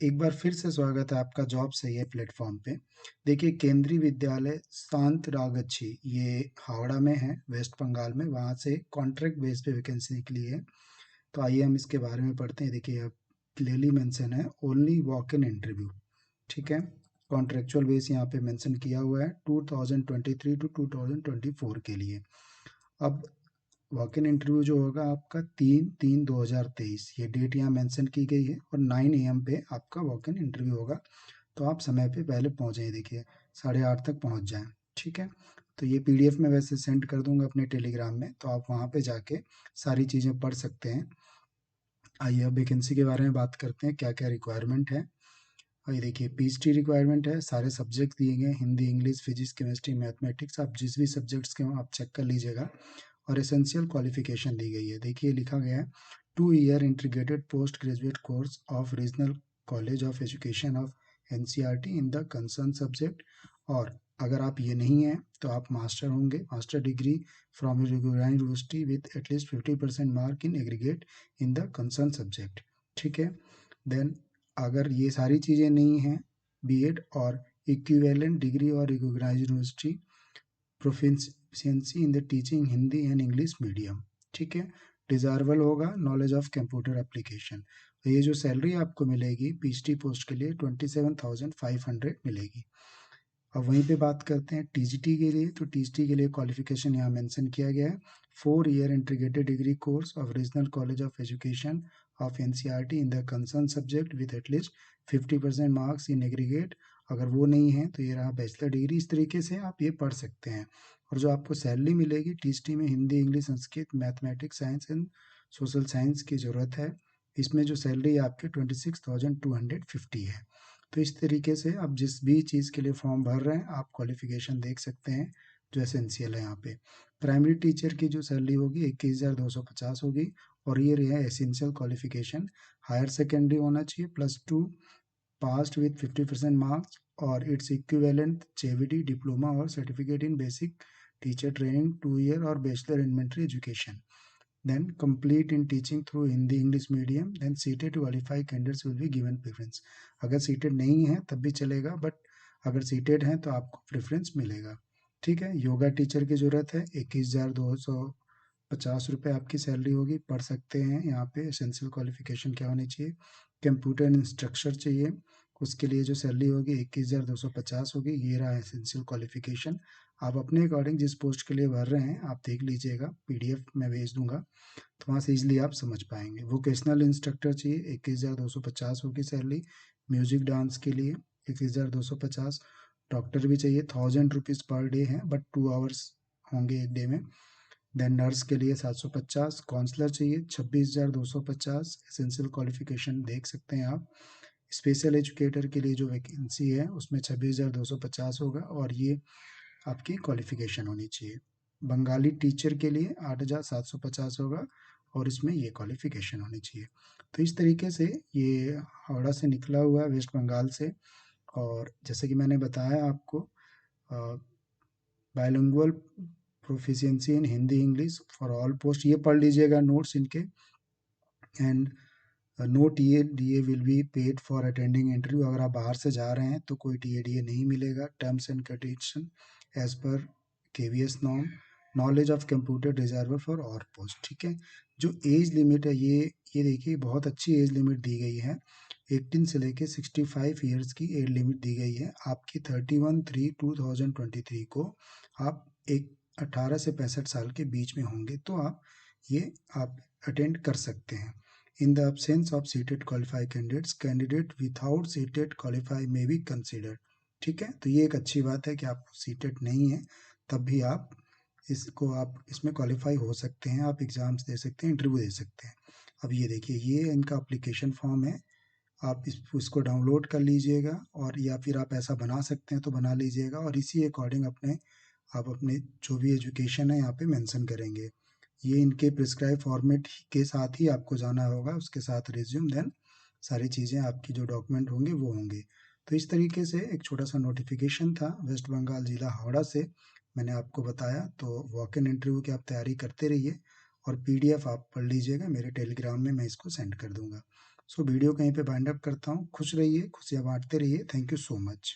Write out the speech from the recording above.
एक बार फिर से स्वागत है आपका जॉब सही है प्लेटफॉर्म पे। देखिए केंद्रीय विद्यालय सांतरागाछी ये हावड़ा में है, वेस्ट बंगाल में। वहाँ से कॉन्ट्रैक्ट बेस पे वैकेंसी निकली है। तो आइए हम इसके बारे में पढ़ते हैं। देखिए अब क्लियरली मेंशन है ओनली वॉक इन इंटरव्यू। ठीक है, कॉन्ट्रेक्चुअल बेस यहाँ पे मेंशन किया हुआ है 2023 टू 2024 के लिए। अब वॉक इन इंटरव्यू जो होगा आपका 3/3/2023 ये डेट यहाँ मेंशन की गई है, और 9 AM पे आपका वॉक इन इंटरव्यू होगा। तो आप समय पे पहले पहुँच जाइए, देखिए 8:30 तक पहुँच जाएँ। ठीक है, तो ये पीडीएफ में वैसे सेंड कर दूंगा अपने टेलीग्राम में, तो आप वहाँ पे जाके सारी चीज़ें पढ़ सकते हैं। आइए अब वैकेंसी के बारे में बात करते हैं, क्या क्या रिक्वायरमेंट है। और ये देखिए पीएचडी रिक्वायरमेंट है, सारे सब्जेक्ट दिए गए, Hindi, English, physics, chemistry, mathematics, आप जिस भी सब्जेक्ट्स के हो आप चेक कर लीजिएगा। और एसेंशियल क्वालिफिकेशन दी गई है, देखिए लिखा गया है 2 year integrated post graduate course of regional college of education of NCERT in the concern subject. और अगर आप ये नहीं हैं तो आप मास्टर होंगे, master degree from recognised university with at least 50% mark in aggregate in the concern subject. ठीक है, देन अगर ये सारी चीज़ें नहीं हैं, बीएड और इक्विवेलेंट डिग्री और recognised university proficiency in the teaching Hindi and English medium. ठीक है, डिजायरेबल होगा नॉलेज ऑफ कंप्यूटर एप्लीकेशन। तो ये जो सैलरी आपको मिलेगी पीएचडी पोस्ट के लिए 27,500 मिलेगी। अब वहीं पे बात करते हैं टीजीटी के लिए। तो टीजीटी के लिए क्वालिफिकेशन यहाँ मेंशन किया गया है 4 year integrated degree course of regional college of education of NCERT in the concern subject with at least 50% marks in aggregate. अगर वो नहीं है तो ये रहा बैचलर डिग्री। इस तरीके से आप ये पढ़ सकते हैं। और जो आपको सैलरी मिलेगी टीजीटी में, Hindi, English, Sanskrit, mathematics, science and social science की ज़रूरत है। इसमें जो सैलरी आपकी 26,250 है। तो इस तरीके से आप जिस भी चीज़ के लिए फॉर्म भर रहे हैं आप क्वालिफिकेशन देख सकते हैं जो एसेंशियल है यहाँ पे। प्राइमरी टीचर की जो सैलरी होगी 21,250 होगी। और ये रहा एसेंशियल क्वालिफिकेशन, हायर सेकेंडरी होना चाहिए +2 पास्ड विथ 50% मार्क्स, और इट्स इक्विवेलेंट जेवीडी डिप्लोमा और certificate in basic teacher training 2 year और bachelor elementary education. Then complete in teaching through Hindi English medium, then seated qualified candidates will be given preference। अगर seated नहीं है तब भी चलेगा, but अगर seated हैं तो आपको प्रेफरेंस मिलेगा। ठीक है, योगा टीचर की ज़रूरत है, 21,250 रुपये आपकी सैलरी होगी। पढ़ सकते हैं यहाँ पे एसेंशियल क्वालिफिकेशन क्या होनी चाहिए। कंप्यूटर इंस्ट्रक्टर चाहिए, उसके लिए जो सैलरी होगी 21,250 होगी। ये रहा एसेंशियल क्वालिफिकेशन। आप अपने अकॉर्डिंग जिस पोस्ट के लिए भर रहे हैं आप देख लीजिएगा, पीडीएफ मैं भेज दूंगा, तो वहाँ से इजीली आप समझ पाएंगे। वोकेशनल इंस्ट्रक्टर चाहिए, 21,250 होगी सैलरी। म्यूजिक डांस के लिए 21,250। डॉक्टर भी चाहिए, 1000 रुपीज़ पर डे है, बट 2 आवर्स होंगे एक डे में। देन नर्स के लिए 750। काउंसलर चाहिए 26,250। एसेंशियल क्वालिफिकेशन देख सकते हैं आप। स्पेशल एजुकेटर के लिए जो वैकेंसी है उसमें 26,250 होगा, और ये आपकी क्वालिफिकेशन होनी चाहिए। बंगाली टीचर के लिए 8,750 होगा, और इसमें ये क्वालिफिकेशन होनी चाहिए। तो इस तरीके से ये हावड़ा से निकला हुआ है, वेस्ट बंगाल से। और जैसे कि मैंने बताया आपको, bilingual proficiency in Hindi English for all post, ये पढ़ लीजिएगा नोट्स इनके। And no TA will be paid for attending interview. अगर आप बाहर से जा रहे हैं तो कोई टीए नहीं मिलेगा। Terms and condition as per KVS norm. Knowledge of computer desirable for all post. ठीक है, जो एज लिमिट है ये देखिए बहुत अच्छी एज लिमिट दी गई है। 18 से लेके 65 ईयर्स की एज लिमिट दी गई है आपकी। 31/3/2023 को आप एक 18 से 65 साल के बीच में होंगे तो आप अटेंड कर सकते हैं। In the absence of seated qualified candidates, candidate without seated qualify may be considered। ठीक है, तो ये एक अच्छी बात है कि आप सीटेड नहीं है तब भी आप इसमें क्वालिफाई हो सकते हैं। आप एग्जाम्स दे सकते हैं, इंटरव्यू दे सकते हैं। अब ये देखिए ये इनका अप्लीकेशन फॉर्म है, आप इसको डाउनलोड कर लीजिएगा, और या फिर आप ऐसा बना सकते हैं तो बना लीजिएगा, और इसी अकॉर्डिंग आप अपने जो भी एजुकेशन है यहाँ पे मेंशन करेंगे। ये इनके प्रिस्क्राइब फॉर्मेट के साथ ही आपको जाना होगा, उसके साथ रिज्यूम, देन सारी चीज़ें आपकी जो डॉक्यूमेंट होंगे वो होंगे। तो इस तरीके से एक छोटा सा नोटिफिकेशन था वेस्ट बंगाल जिला हावड़ा से, मैंने आपको बताया। तो वॉक इन इंटरव्यू की आप तैयारी करते रहिए, और पीडीएफ आप पढ़ लीजिएगा, मेरे टेलीग्राम में मैं इसको सेंड कर दूंगा। सो वीडियो कहीं पे बाइंड अप करता हूँ। खुश रहिए, खुशियाँ बाँटते रहिए। Thank you so much.